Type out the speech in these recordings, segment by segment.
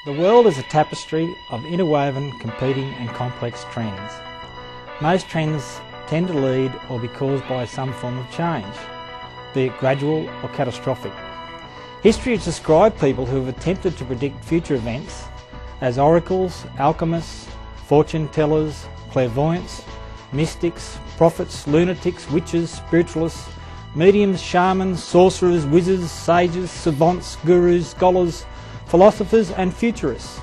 The world is a tapestry of interwoven, competing and complex trends. Most trends tend to lead or be caused by some form of change, be it gradual or catastrophic. History has described people who have attempted to predict future events as oracles, alchemists, fortune tellers, clairvoyants, mystics, prophets, lunatics, witches, spiritualists, mediums, shamans, sorcerers, wizards, sages, savants, gurus, scholars, philosophers and futurists,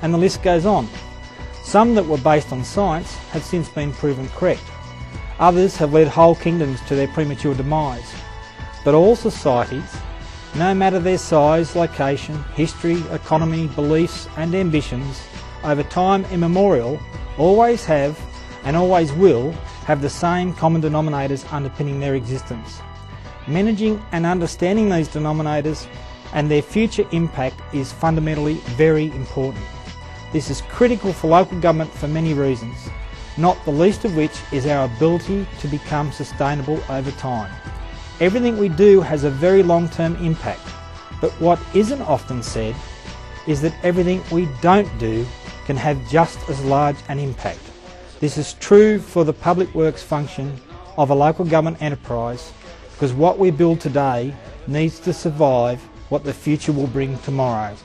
and the list goes on. Some that were based on science have since been proven correct. Others have led whole kingdoms to their premature demise. But all societies, no matter their size, location, history, economy, beliefs and ambitions, over time immemorial, always have and always will have the same common denominators underpinning their existence. Managing and understanding these denominators and their future impact is fundamentally very important. This is critical for local government for many reasons, not the least of which is our ability to become sustainable over time. Everything we do has a very long-term impact, but what isn't often said is that everything we don't do can have just as large an impact. This is true for the public works function of a local government enterprise, because what we build today needs to survive what the future will bring tomorrow.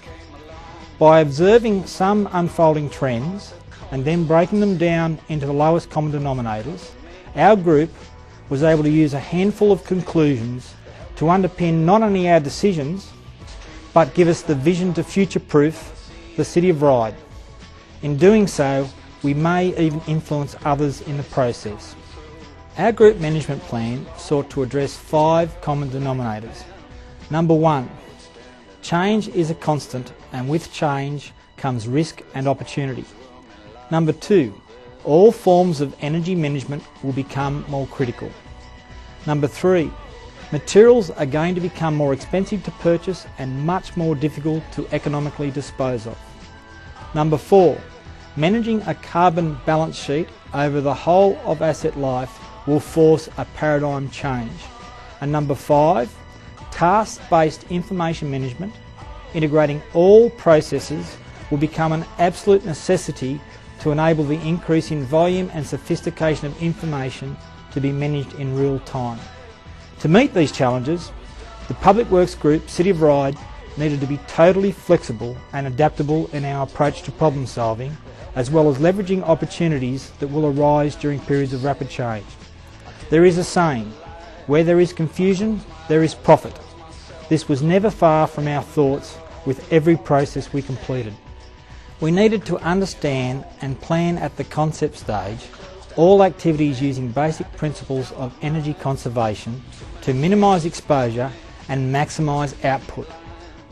By observing some unfolding trends and then breaking them down into the lowest common denominators, our group was able to use a handful of conclusions to underpin not only our decisions, but give us the vision to future-proof the City of Ryde. In doing so, we may even influence others in the process. Our group management plan sought to address 5 common denominators. Number 1, change is a constant, and with change comes risk and opportunity. Number 2, all forms of energy management will become more critical. Number 3, materials are going to become more expensive to purchase and much more difficult to economically dispose of. Number 4, managing a carbon balance sheet over the whole of asset life will force a paradigm change. And number 5, task-based information management, integrating all processes, will become an absolute necessity to enable the increase in volume and sophistication of information to be managed in real time. To meet these challenges, the Public Works Group City of Ryde needed to be totally flexible and adaptable in our approach to problem solving, as well as leveraging opportunities that will arise during periods of rapid change. There is a saying, where there is confusion, there is profit. This was never far from our thoughts with every process we completed. We needed to understand and plan at the concept stage all activities using basic principles of energy conservation to minimise exposure and maximise output.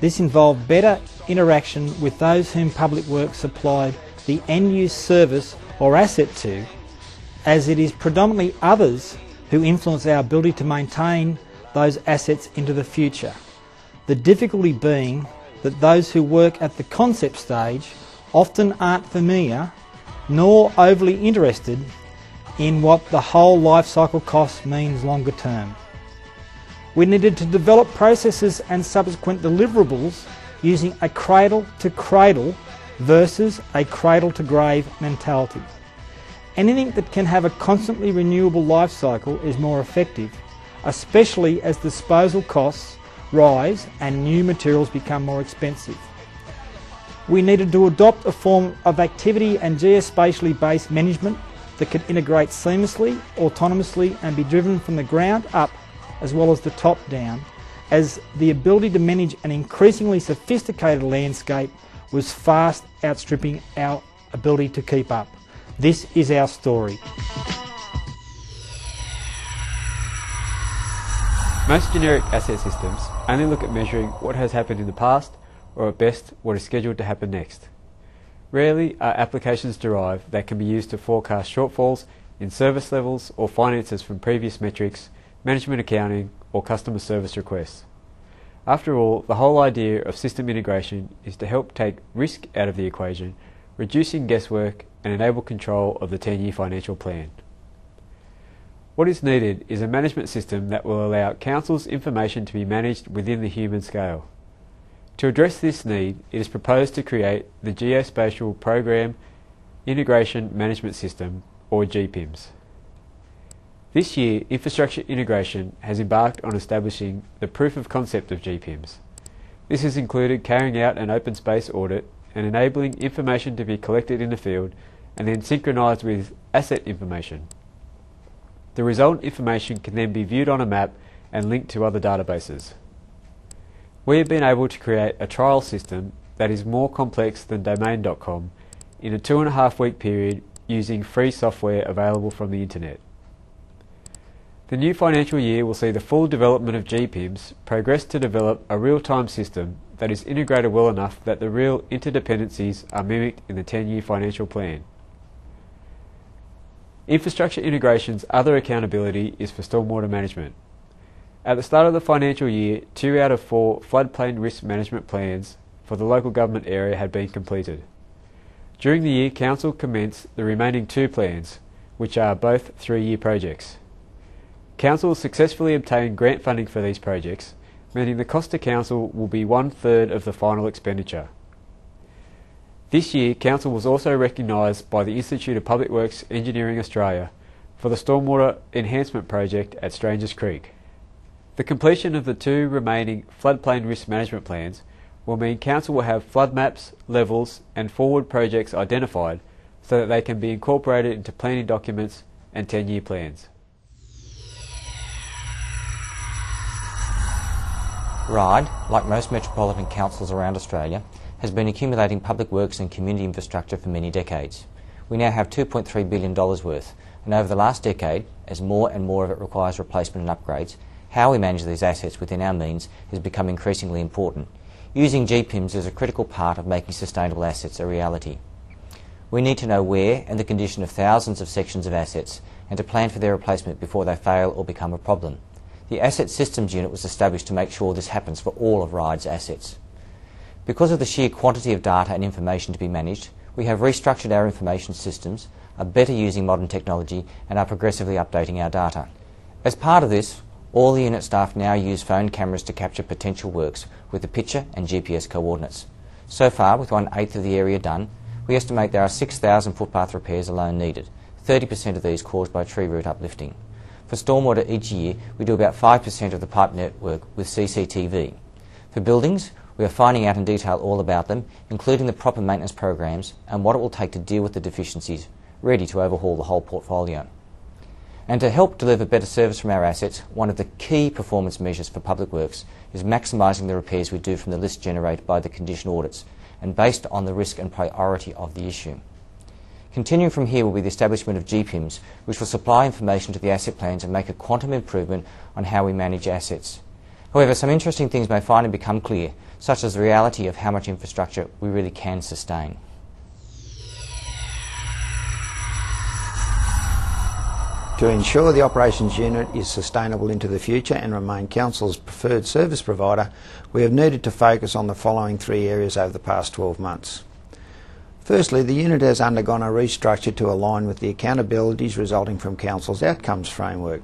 This involved better interaction with those whom Public Works supplied the end-use service or asset to, as it is predominantly others who influence our ability to maintain those assets into the future. The difficulty being that those who work at the concept stage often aren't familiar nor overly interested in what the whole life cycle cost means longer term. We needed to develop processes and subsequent deliverables using a cradle to cradle versus a cradle to grave mentality. Anything that can have a constantly renewable life cycle is more effective, especially as disposal costs rise and new materials become more expensive. We needed to adopt a form of activity and geospatially based management that could integrate seamlessly, autonomously and be driven from the ground up as well as the top down, as the ability to manage an increasingly sophisticated landscape was fast outstripping our ability to keep up. This is our story. Most generic asset systems only look at measuring what has happened in the past, or at best what is scheduled to happen next. Rarely are applications derived that can be used to forecast shortfalls in service levels or finances from previous metrics, management accounting or customer service requests. After all, the whole idea of system integration is to help take risk out of the equation, reducing guesswork and enable control of the 10-year financial plan. What is needed is a management system that will allow council's information to be managed within the human scale. To address this need, it is proposed to create the Geospatial Program Integration Management System, or GPIMS. This year, Infrastructure Integration has embarked on establishing the proof of concept of GPIMS. This has included carrying out an open space audit and enabling information to be collected in the field and then synchronised with asset information. The resultant information can then be viewed on a map and linked to other databases. We have been able to create a trial system that is more complex than Domain.com in a 2.5-week period using free software available from the internet. The new financial year will see the full development of GPIMS progress to develop a real-time system that is integrated well enough that the real interdependencies are mimicked in the 10-year financial plan. Infrastructure Integration's other accountability is for stormwater management. At the start of the financial year, 2 out of 4 floodplain risk management plans for the local government area had been completed. During the year, Council commenced the remaining 2 plans, which are both 3-year projects. Council successfully obtained grant funding for these projects, meaning the cost to Council will be 1/3 of the final expenditure. This year, Council was also recognised by the Institute of Public Works Engineering Australia for the Stormwater Enhancement Project at Strangers Creek. The completion of the 2 remaining floodplain risk management plans will mean Council will have flood maps, levels and forward projects identified so that they can be incorporated into planning documents and 10-year plans. Ryde, like most metropolitan councils around Australia, has been accumulating public works and community infrastructure for many decades. We now have $2.3 billion worth, and over the last decade, as more and more of it requires replacement and upgrades, how we manage these assets within our means has become increasingly important. Using GPIMS is a critical part of making sustainable assets a reality. We need to know where and the condition of thousands of sections of assets and to plan for their replacement before they fail or become a problem. The Asset Systems Unit was established to make sure this happens for all of Ryde's assets. Because of the sheer quantity of data and information to be managed, we have restructured our information systems, are better using modern technology and are progressively updating our data. As part of this, all the unit staff now use phone cameras to capture potential works with the picture and GPS coordinates. So far, with 1/8 of the area done, we estimate there are 6,000 footpath repairs alone needed, 30% of these caused by tree root uplifting. For stormwater each year, we do about 5% of the pipe network with CCTV. For buildings, we are finding out in detail all about them, including the proper maintenance programs and what it will take to deal with the deficiencies, ready to overhaul the whole portfolio. And to help deliver better service from our assets, one of the key performance measures for public works is maximising the repairs we do from the list generated by the condition audits and based on the risk and priority of the issue. Continuing from here will be the establishment of GPIMS, which will supply information to the asset plans and make a quantum improvement on how we manage assets. However, some interesting things may finally become clear, such as the reality of how much infrastructure we really can sustain. To ensure the operations unit is sustainable into the future and remain Council's preferred service provider, we have needed to focus on the following 3 areas over the past 12 months. Firstly, the unit has undergone a restructure to align with the accountabilities resulting from Council's outcomes framework.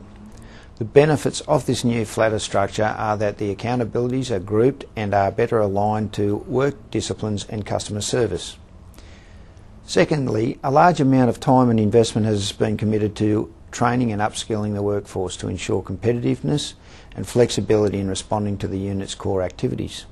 The benefits of this new flatter structure are that the accountabilities are grouped and are better aligned to work disciplines and customer service. Secondly, a large amount of time and investment has been committed to training and upskilling the workforce to ensure competitiveness and flexibility in responding to the unit's core activities.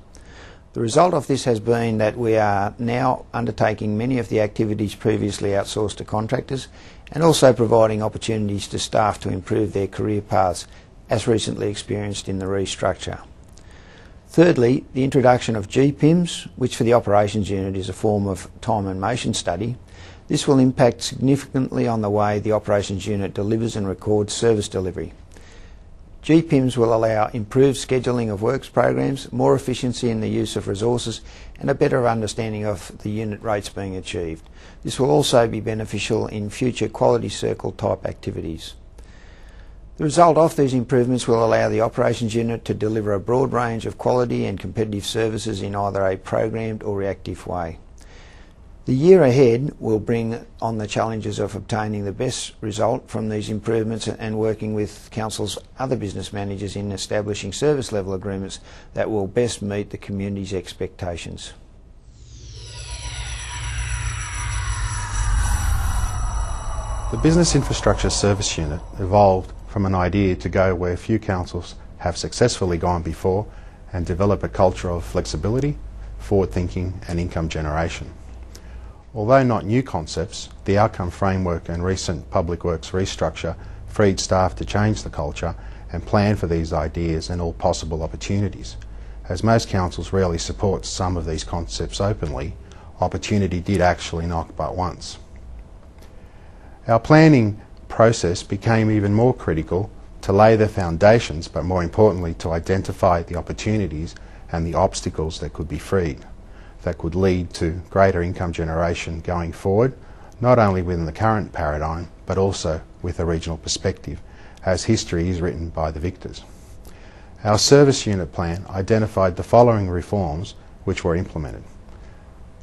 The result of this has been that we are now undertaking many of the activities previously outsourced to contractors and also providing opportunities to staff to improve their career paths, as recently experienced in the restructure. Thirdly, the introduction of GPIMS, which for the operations unit is a form of time and motion study. This will impact significantly on the way the operations unit delivers and records service delivery. GPIMS will allow improved scheduling of works programs, more efficiency in the use of resources and a better understanding of the unit rates being achieved. This will also be beneficial in future quality circle type activities. The result of these improvements will allow the operations unit to deliver a broad range of quality and competitive services in either a programmed or reactive way. The year ahead will bring on the challenges of obtaining the best result from these improvements and working with Council's other business managers in establishing service level agreements that will best meet the community's expectations. The Business Infrastructure Service Unit evolved from an idea to go where few councils have successfully gone before and develop a culture of flexibility, forward thinking and income generation. Although not new concepts, the outcome framework and recent Public Works restructure freed staff to change the culture and plan for these ideas and all possible opportunities. As most councils rarely support some of these concepts openly, opportunity did actually knock but once. Our planning process became even more critical to lay the foundations, but more importantly to identify the opportunities and the obstacles that could be freed, that could lead to greater income generation going forward, not only within the current paradigm, but also with a regional perspective, as history is written by the victors. Our service unit plan identified the following reforms which were implemented.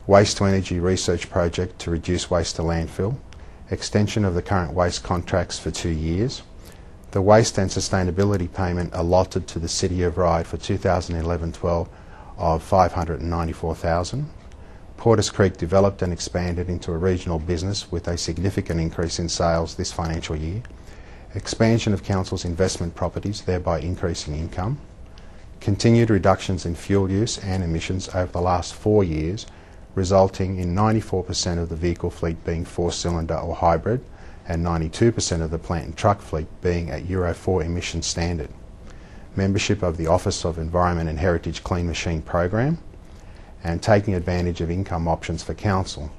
Waste to energy research project to reduce waste to landfill, extension of the current waste contracts for 2 years, the waste and sustainability payment allotted to the City of Ryde for 2011-12 of $594,000. Porters Creek developed and expanded into a regional business with a significant increase in sales this financial year. Expansion of Council's investment properties, thereby increasing income. Continued reductions in fuel use and emissions over the last 4 years, resulting in 94% of the vehicle fleet being 4-cylinder or hybrid and 92% of the plant and truck fleet being at Euro 4 emission standard. Membership of the Office of Environment and Heritage Clean Machine program, and taking advantage of income options for Council,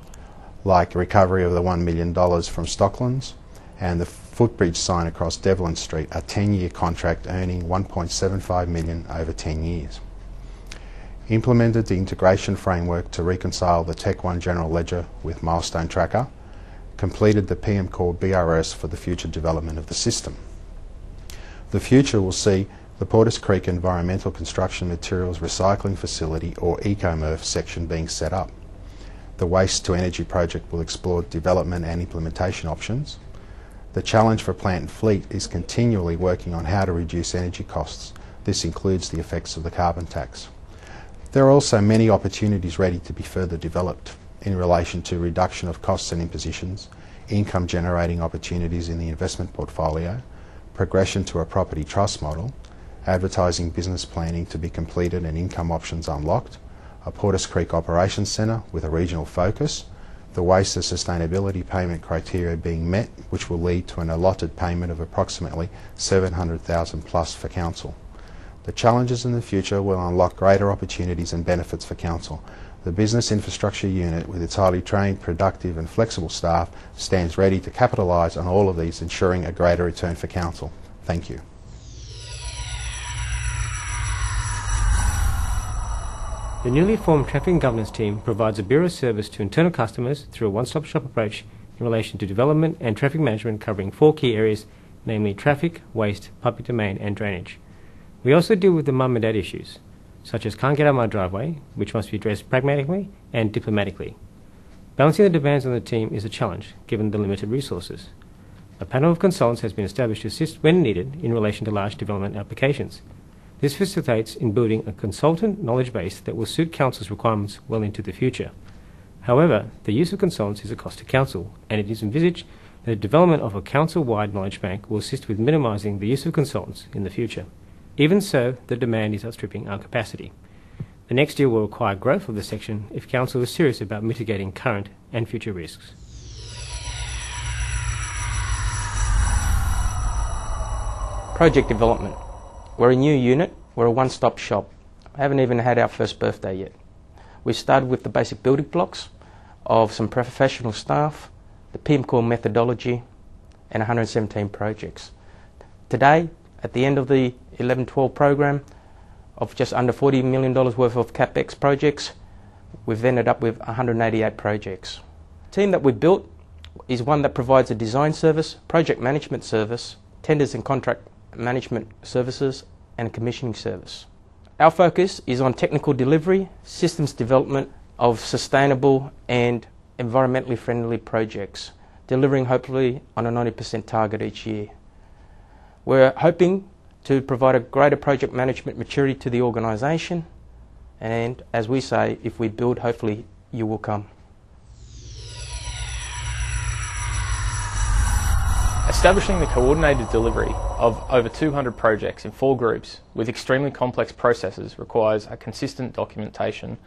like recovery of the $1 million from Stocklands and the footbridge sign across Devlin Street, a 10-year contract earning $1.75 million over 10 years. Implemented the integration framework to reconcile the Tech 1 General Ledger with Milestone Tracker, completed the PM Core BRS for the future development of the system. The future will see the Porters Creek Environmental Construction Materials Recycling Facility, or EcoMERF, section being set up. The Waste to Energy project will explore development and implementation options. The challenge for plant and fleet is continually working on how to reduce energy costs. This includes the effects of the carbon tax. There are also many opportunities ready to be further developed in relation to reduction of costs and impositions, income generating opportunities in the investment portfolio, progression to a property trust model, advertising business planning to be completed and income options unlocked, a Porters Creek Operations Centre with a regional focus, the waste and sustainability payment criteria being met, which will lead to an allotted payment of approximately $700,000 plus for Council. The challenges in the future will unlock greater opportunities and benefits for Council. The Business Infrastructure Unit, with its highly trained, productive and flexible staff, stands ready to capitalise on all of these, ensuring a greater return for Council. Thank you. The newly formed Traffic and Governance team provides a bureau service to internal customers through a one-stop shop approach in relation to development and traffic management, covering 4 key areas, namely traffic, waste, public domain and drainage. We also deal with the mum and dad issues, such as can't get out of my driveway, which must be addressed pragmatically and diplomatically. Balancing the demands on the team is a challenge, given the limited resources. A panel of consultants has been established to assist when needed in relation to large development applications. This facilitates in building a consultant knowledge base that will suit Council's requirements well into the future. However, the use of consultants is a cost to Council, and it is envisaged that the development of a Council-wide knowledge bank will assist with minimising the use of consultants in the future. Even so, the demand is outstripping our capacity. The next year will require growth of the section if Council is serious about mitigating current and future risks. Project development. We're a new unit, we're a one-stop shop. I haven't even had our first birthday yet. We started with the basic building blocks of some professional staff, the PM Core methodology, and 117 projects. Today, at the end of the 11-12 program of just under $40 million worth of CapEx projects, we've ended up with 188 projects. The team that we built is one that provides a design service, project management service, tenders and contract management services, and a commissioning service. Our focus is on technical delivery, systems development of sustainable and environmentally friendly projects, delivering hopefully on a 90% target each year. We're hoping to provide a greater project management maturity to the organisation, and as we say, if we build, hopefully you will come. Establishing the coordinated delivery of over 200 projects in 4 groups with extremely complex processes requires a consistent documentation,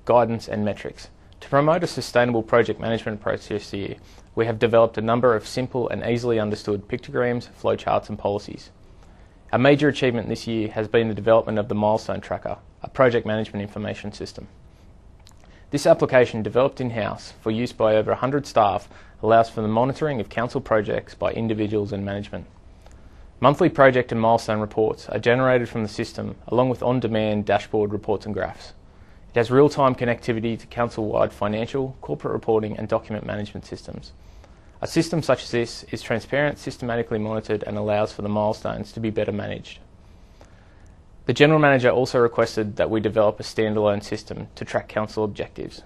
guidance and metrics. To promote a sustainable project management approach this year, we have developed a number of simple and easily understood pictograms, flowcharts and policies. A major achievement this year has been the development of the Milestone Tracker, a project management information system. This application, developed in-house for use by over 100 staff, allows for the monitoring of council projects by individuals and management. Monthly project and milestone reports are generated from the system along with on-demand dashboard reports and graphs. It has real-time connectivity to council-wide financial, corporate reporting and document management systems. A system such as this is transparent, systematically monitored and allows for the milestones to be better managed. The General Manager also requested that we develop a standalone system to track council objectives.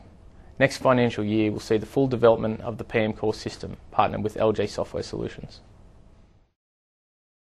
Next financial year will see the full development of the PM Core system, partnered with LG Software Solutions.